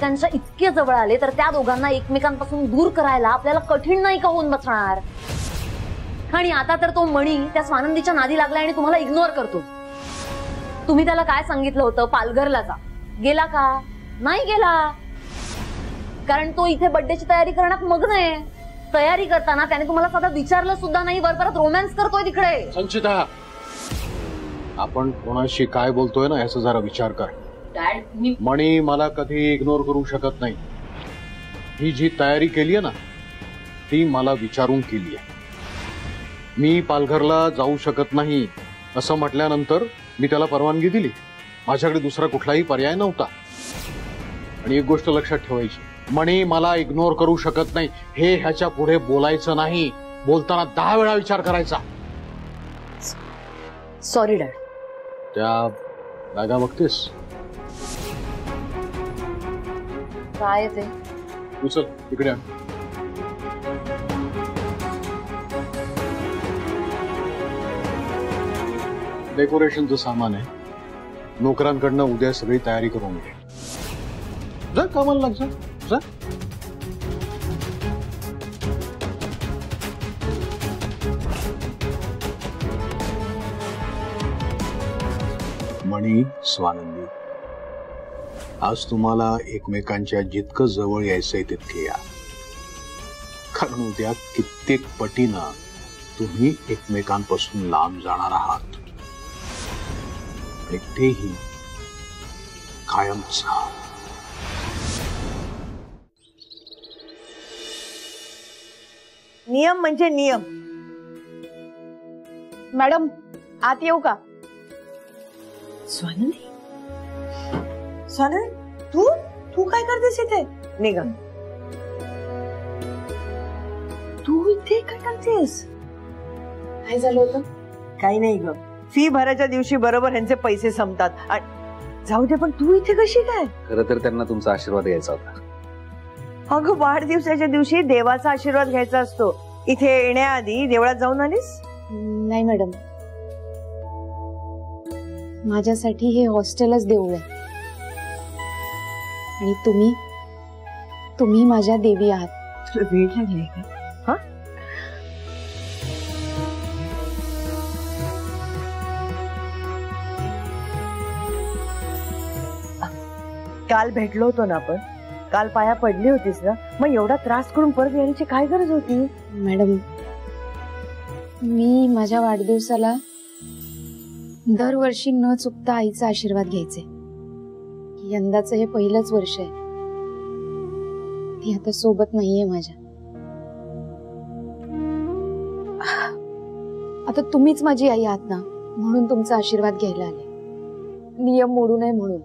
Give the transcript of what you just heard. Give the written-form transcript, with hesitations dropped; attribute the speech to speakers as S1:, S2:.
S1: त्यांच्या इतके जवळ आले तर त्या दोघांना एकमेकांपासून दूर करायला आपल्याला कठीण नाही का होऊन बसणार? आणि आता तर तो मणी त्या स्वानंदीच्या नादी लागलाय आणि तुम्हाला इग्नोर करतो. तुम्ही त्याला काय सांगितलं होतं? पालघरला जा. गेला का? नाही गेला. कारण तो इथे बर्थडेची तयारी करण्यात मग्न आहे. तयारी करताना त्याने तुम्हाला साधा विचारलं सुद्धा नाही, वर परत रोमॅन्स करतोय तिकडे.
S2: संचिता, आपण कोणाशी काय बोलतोय ना याचा जरा विचार कर. मणी मला कधी इग्नोर करू शकत नाही. ही जी तयारी केलीये ना ती मला विचारून केली आहे. मी पालघरला जाऊ शकत नाही असं म्हटल्यानंतर मी त्याला परवानगी दिली. माझ्याकडे दुसरा कुठलाही पर्याय नव्हता. आणि एक गोष्ट लक्षात ठेवायची, मणी मला इग्नोर करू शकत नाही हे ह्याच्या पुढे बोलायचं नाही. बोलताना 10 वेळा विचार करायचा.
S1: Sorry dad.
S2: त्या बॅगा बघतेस?
S1: काय ते?
S2: उचल इकडे आण. डेकोरेशनचं सामान आहे. नोकरांकडनं उद्या सगळी तयारी करून घे. जा कामाला लाग. जा. मणी, स्वानंदी, आज तुम्हाला एकमेकांच्या जितकं जवळ यायचंय तितके या. कारण उद्या कित्येक पटीनं तुम्ही एकमेकांपासून लांब जाणार आहात. आणि तेही कायमच.
S3: नियम म्हणजे नियम. मॅडम आत येऊ का? स्वानंदी, स्वानंदी, तू तू काय करतेस इथे? निघा. तू इथे काय करतेस?
S1: काय झालं होतं?
S3: काही नाही ग. फी भरायच्या दिवशी बरोबर ह्यांचे पैसे संपतात. जाऊ दे, पण तू इथे कशी काय?
S4: खरं तर त्यांना तुमचा आशीर्वाद घ्यायचा होता.
S3: अगं, वाढदिवसाच्या दिवशी देवाचा आशीर्वाद घ्यायचा असतो. इथे येण्याआधी देवळात जाऊन आलीस?
S5: नाही मॅडम, माझ्यासाठी हे हॉस्टेलच देऊळ आहे. आणि तुम्ही माझ्या देवी आहात.
S3: तुला वेळ लागली का? हा, काल भेटलो होतो ना आपण. काल पाया पडली होतीस ना, मग एवढा त्रास करून परत येण्याची काय गरज होती?
S5: मॅडम, मी माझ्या वाढदिवसाला दरवर्षी न चुकता आईचा आशीर्वाद घ्यायचे. यंदाचं हे पहिलंच वर्ष आहे. ती आता सोबत नाहीये माझ्या. आता तुम्हीच माझी आई आहात ना, म्हणून तुमचा आशीर्वाद घ्यायला आले. नियम मोडू नये म्हणून.